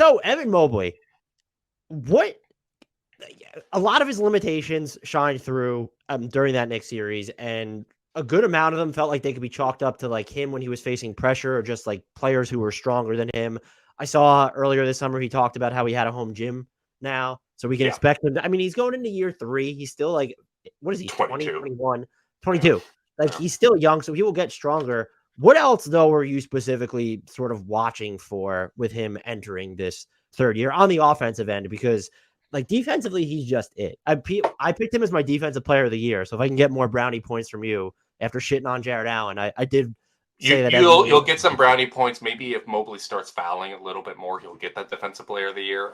So Evan Mobley, what a lot of his limitations shined through during that Knicks series, and a good amount of them felt like they could be chalked up to like him when he was facing pressure or just like players who were stronger than him. I saw earlier this summer he talked about how he had a home gym now, so we can expect him to, I mean, he's going into year 3. He's still like, what is he, 20, 21, 22? Like he's still young, so he will get stronger. What else, though, are you specifically sort of watching for with him entering this third year on the offensive end? Because like defensively, he's just it. I picked him as my defensive player of the year. So if I can get more brownie points from you after shitting on Jarrett Allen, I did say that you'll get some brownie points. Maybe if Mobley starts fouling a little bit more, he'll get that defensive player of the year.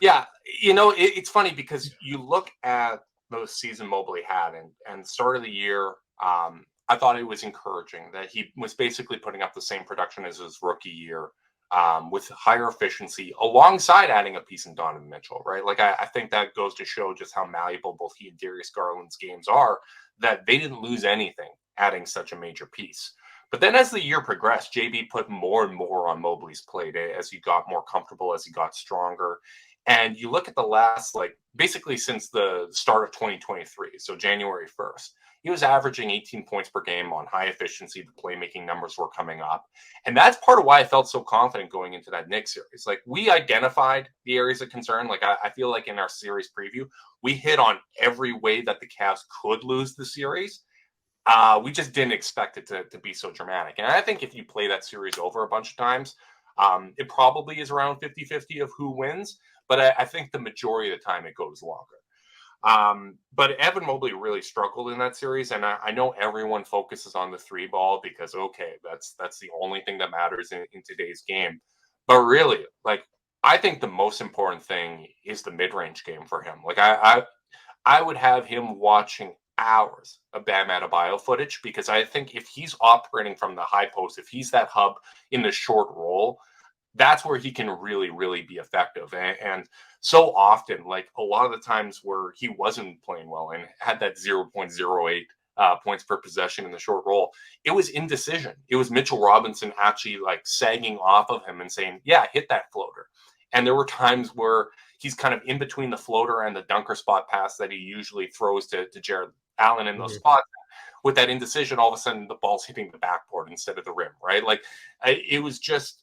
Yeah, it's funny because you look at the season Mobley had and start of the year. I thought it was encouraging that he was basically putting up the same production as his rookie year. With higher efficiency alongside adding a piece in Donovan Mitchell, right? Like, I think that goes to show just how malleable both he and Darius Garland's games are, that they didn't lose anything adding such a major piece. But then as the year progressed, JB put more and more on Mobley's plate as he got more comfortable, as he got stronger. And you look at the last, like, basically since the start of 2023, so January 1st, he was averaging 18 points per game on high efficiency. The playmaking numbers were coming up. And that's part of why I felt so confident going into that Knicks series. Like, we identified the areas of concern. Like, I feel like in our series preview, we hit on every way that the Cavs could lose the series. We just didn't expect it to be so dramatic. And I think if you play that series over a bunch of times, it probably is around 50-50 of who wins. But I think the majority of the time it goes longer. But Evan Mobley really struggled in that series. And I know everyone focuses on the 3 ball because, okay, that's the only thing that matters in today's game. But really, like, I think the most important thing is the mid-range game for him. Like, I would have him watching hours of Bam Adebayo footage, because I think if he's operating from the high post, if he's that hub in the short roll, that's where he can really, really be effective. And so often, like a lot of the times where he wasn't playing well and had that 0.08 points per possession in the short roll, it was indecision. It was Mitchell Robinson actually like sagging off of him and saying, yeah, hit that floater. And there were times where he's kind of in between the floater and the dunker spot pass that he usually throws to Jarrett Allen in those spots. With that indecision, all of a sudden the ball's hitting the backboard instead of the rim, right? Like, it was just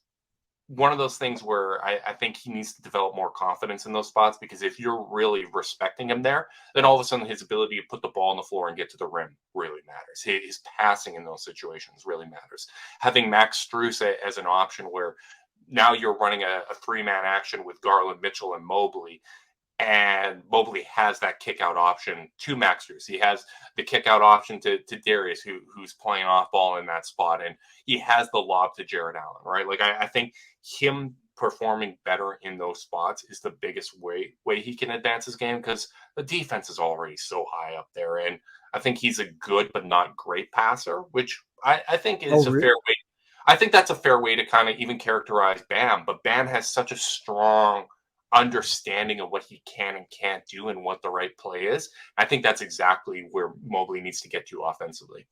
one of those things where I think he needs to develop more confidence in those spots, because if you're really respecting him there, then all of a sudden his ability to put the ball on the floor and get to the rim really matters. His passing in those situations really matters. Having Max Strus as an option where now you're running a 3-man action with Garland, Mitchell, and Mobley, and Mobley has that kick-out option to Max Strus. He has the kick-out option to Darius, who's playing off ball in that spot, and he has the lob to Jarrett Allen, right? Like, I think him performing better in those spots is the biggest way he can advance his game, because the defense is already so high up there, and I think he's a good but not great passer, which I think is a fair way. I think that's a fair way to kind of even characterize Bam, but Bam has such a strong understanding of what he can and can't do and what the right play is. I think that's exactly where Mobley needs to get to offensively.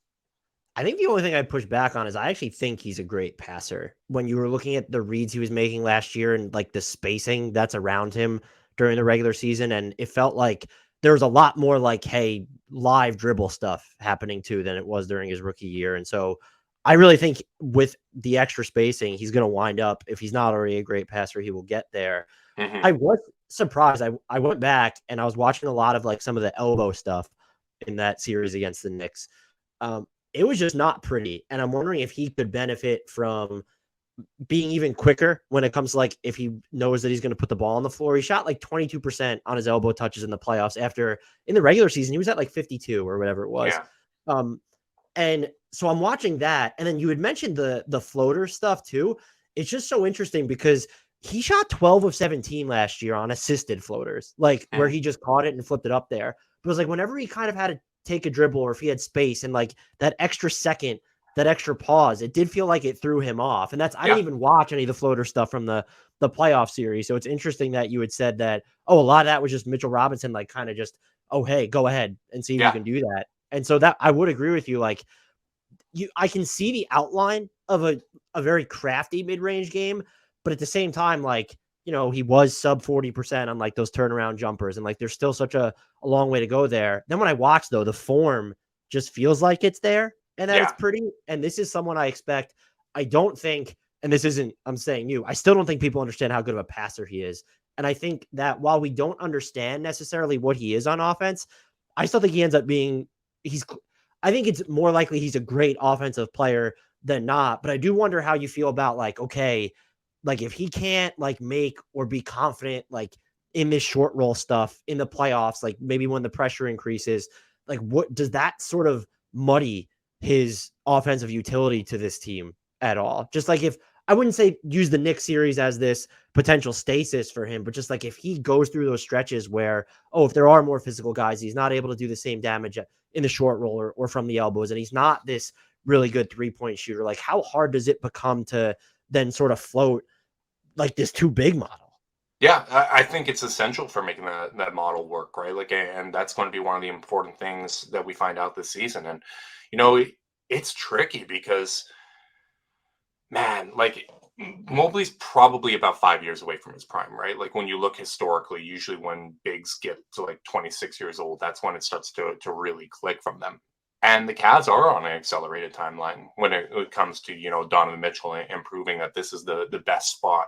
I think the only thing I'd push back on is I actually think he's a great passer. When you were looking at the reads he was making last year and like the spacing that's around him during the regular season, and it felt like there was a lot more like, hey, live dribble stuff happening too than it was during his rookie year. And so I really think with the extra spacing, he's going to wind up, if he's not already a great passer, he will get there. I was surprised. I went back and I was watching a lot of like some of the elbow stuff in that series against the Knicks. It was just not pretty. And I'm wondering if he could benefit from being even quicker when it comes to like, if he knows that he's going to put the ball on the floor. He shot like 22% on his elbow touches in the playoffs, after in the regular season, he was at like 52 or whatever it was. Yeah. And so I'm watching that. And then you had mentioned the floater stuff too. It's just so interesting because he shot 12 of 17 last year on assisted floaters, like where he just caught it and flipped it up there. But it was like whenever he kind of had to take a dribble, or if he had space and like that extra second, that extra pause, it did feel like it threw him off. And that's, I didn't even watch any of the floater stuff from the playoff series. So it's interesting that you had said that, a lot of that was just Mitchell Robinson, like kind of just, hey, go ahead and see if you can do that. And so that I would agree with you. Like I can see the outline of a very crafty mid-range game, but at the same time, like he was sub 40% on like those turnaround jumpers. And like, there's still such a long way to go there. Then when I watch though, the form just feels like it's there and that it's Yeah. pretty. And this is someone I expect. I don't think, and this isn't, I'm saying I still don't think people understand how good of a passer he is. And I think that while we don't understand necessarily what he is on offense, I still think he ends up being, I think it's more likely he's a great offensive player than not. But I do wonder how you feel about like, okay, like if he can't like make or be confident, like in this short roll stuff in the playoffs, like maybe when the pressure increases, like what does that sort of muddy his offensive utility to this team at all? Just like if I wouldn't say use the Knicks series as this potential stasis for him, but just like if he goes through those stretches where, if there are more physical guys, he's not able to do the same damage in the short roll or from the elbows, and he's not this really good 3-point shooter, like how hard does it become to then sort of float like this too big model? Yeah, I think it's essential for making that model work, right? Like, and that's going to be one of the important things that we find out this season. And it's tricky because, man, like Mobley's probably about 5 years away from his prime, right? Like when you look historically, usually when bigs get to like 26 years old, that's when it starts to really click from them. And the Cavs are on an accelerated timeline when it comes to Donovan Mitchell and proving that this is the best spot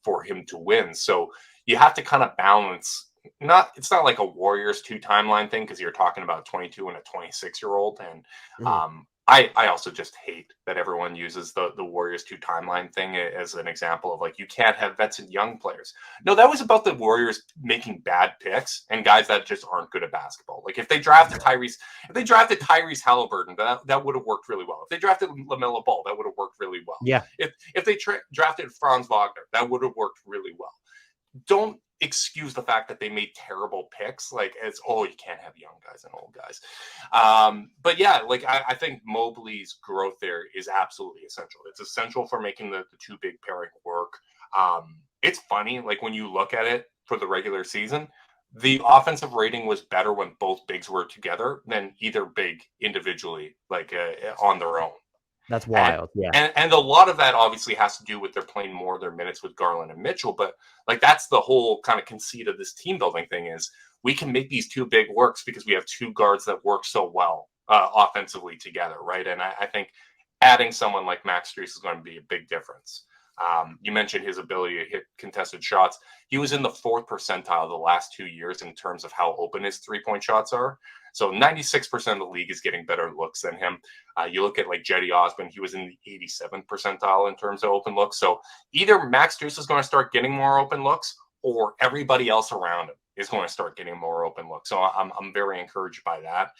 for him to win. So you have to kind of balance. It's not like a Warriors 2 timeline thing because you're talking about 22 and a 26-year-old, and I also just hate that everyone uses the Warriors 2 timeline thing as an example of like you can't have vets and young players. No, that was about the Warriors making bad picks and guys that just aren't good at basketball. Like if they drafted Tyrese Halliburton, that would have worked really well. If they drafted LaMelo Ball, that would have worked really well. Yeah. If they drafted Franz Wagner, that would have worked really well. Don't excuse the fact that they made terrible picks like you can't have young guys and old guys. But yeah, like I think Mobley's growth there is absolutely essential. It's essential for making the two big pairing work. It's funny, like when you look at it for the regular season, the offensive rating was better when both bigs were together than either big individually, like on their own. That's wild. And a lot of that obviously has to do with they're playing more of their minutes with Garland and Mitchell. But like that's the whole kind of conceit of this team building thing is we can make these two big works because we have two guards that work so well offensively together, right? And I think adding someone like Max Strus is going to be a big difference. You mentioned his ability to hit contested shots. He was in the 4th percentile the last 2 years in terms of how open his 3-point shots are. So 96% of the league is getting better looks than him. You look at like Jetty Osman, he was in the 87th percentile in terms of open looks. So either Max Strus is going to start getting more open looks or everybody else around him is going to start getting more open looks. So I'm very encouraged by that.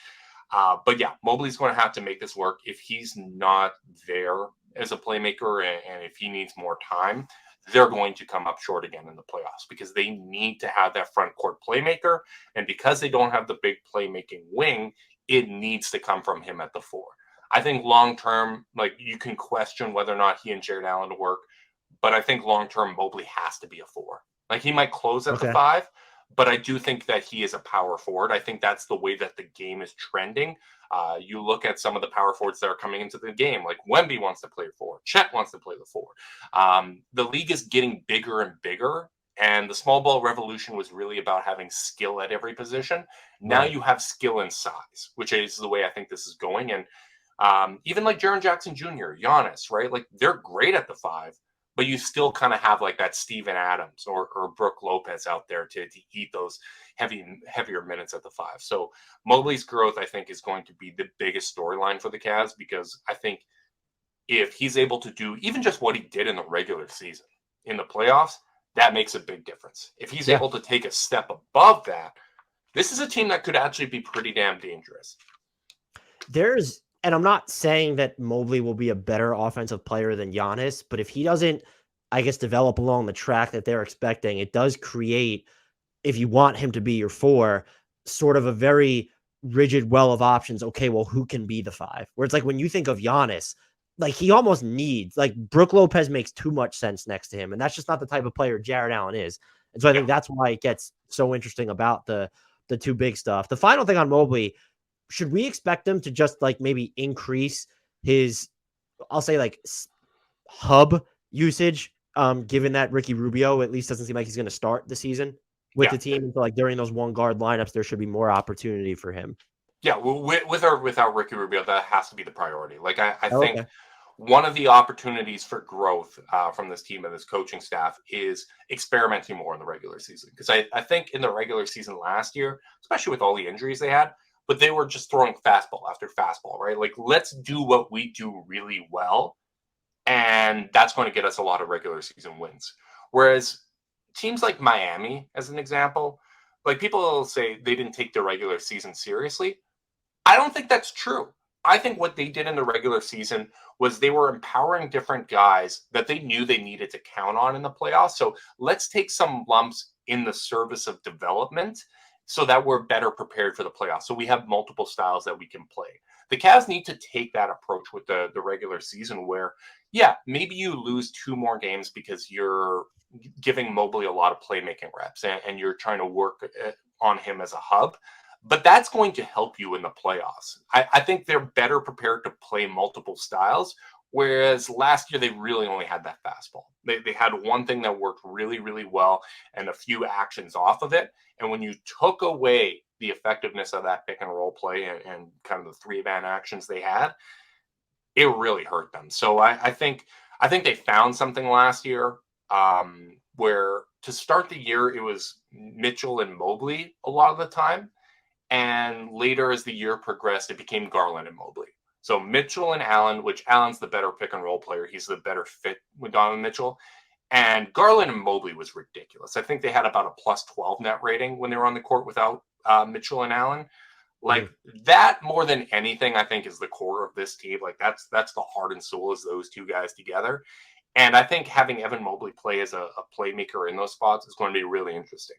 But yeah, Mobley's going to have to make this work. If he's not there as a playmaker and if he needs more time, they're going to come up short again in the playoffs because they need to have that front court playmaker. And because they don't have the big playmaking wing, it needs to come from him at the 4. I think long-term, like you can question whether or not he and Jarrett Allen work, but I think long-term Mobley has to be a 4. Like he might close at the 5, but I do think that he is a power forward. I think that's the way that the game is trending. You look at some of the power forwards that are coming into the game, like Wemby wants to play 4. Chet wants to play the 4. The league is getting bigger and bigger, and the small ball revolution was really about having skill at every position. Now you have skill and size, which is the way I think this is going. And even like Jaren Jackson Jr., Giannis, right? Like they're great at the 5. But you still kind of have like that Steven Adams or Brook Lopez out there to eat those heavier minutes at the 5. So Mobley's growth, I think, is going to be the biggest storyline for the Cavs because I think if he's able to do even just what he did in the regular season in the playoffs, that makes a big difference. If he's able to take a step above that, this is a team that could actually be pretty damn dangerous. And I'm not saying that Mobley will be a better offensive player than Giannis, but if he doesn't, I guess, develop along the track that they're expecting, it does create, if you want him to be your 4, sort of a very rigid well of options. Okay, well, who can be the 5? Where it's like when you think of Giannis, like he almost needs, like Brook Lopez makes too much sense next to him. And that's just not the type of player Jarrett Allen is. And so I think that's why it gets so interesting about the two big stuff. The final thing on Mobley, should we expect him to just like maybe increase his, I'll say like hub usage given that Ricky Rubio at least doesn't seem like he's going to start the season with the team. So like during those one guard lineups, there should be more opportunity for him. Yeah, well, with or without Ricky Rubio, that has to be the priority. Like I think Okay. one of the opportunities for growth from this team and this coaching staff is experimenting more in the regular season. Because I think in the regular season last year, especially with all the injuries they had, but they were just throwing fastball after fastball, right? Like, let's do what we do really well, and that's going to get us a lot of regular season wins. Whereas teams like Miami, as an example, like people say they didn't take the regular season seriously. I don't think that's true. I think what they did in the regular season was they were empowering different guys that they knew they needed to count on in the playoffs. So let's take some lumps in the service of development so that we're better prepared for the playoffs. So we have multiple styles that we can play. The Cavs need to take that approach with the regular season where, yeah, maybe you lose 2 more games because you're giving Mobley a lot of playmaking reps and you're trying to work on him as a hub. But that's going to help you in the playoffs. I think they're better prepared to play multiple styles, whereas last year they really only had that fastball. They had one thing that worked really, really well and a few actions off of it. And when you took away the effectiveness of that pick and roll play and kind of the 3-man actions they had, it really hurt them. So I think they found something last year where to start the year it was Mitchell and Mobley a lot of the time. And later, as the year progressed, it became Garland and Mobley. So Mitchell and Allen, which Allen's the better pick and roll player. He's the better fit with Donovan Mitchell. And Garland and Mobley was ridiculous. I think they had about a plus 12 net rating when they were on the court without Mitchell and Allen. Like that more than anything, I think is the core of this team. Like that's the heart and soul is those two guys together. And I think having Evan Mobley play as a playmaker in those spots is going to be really interesting.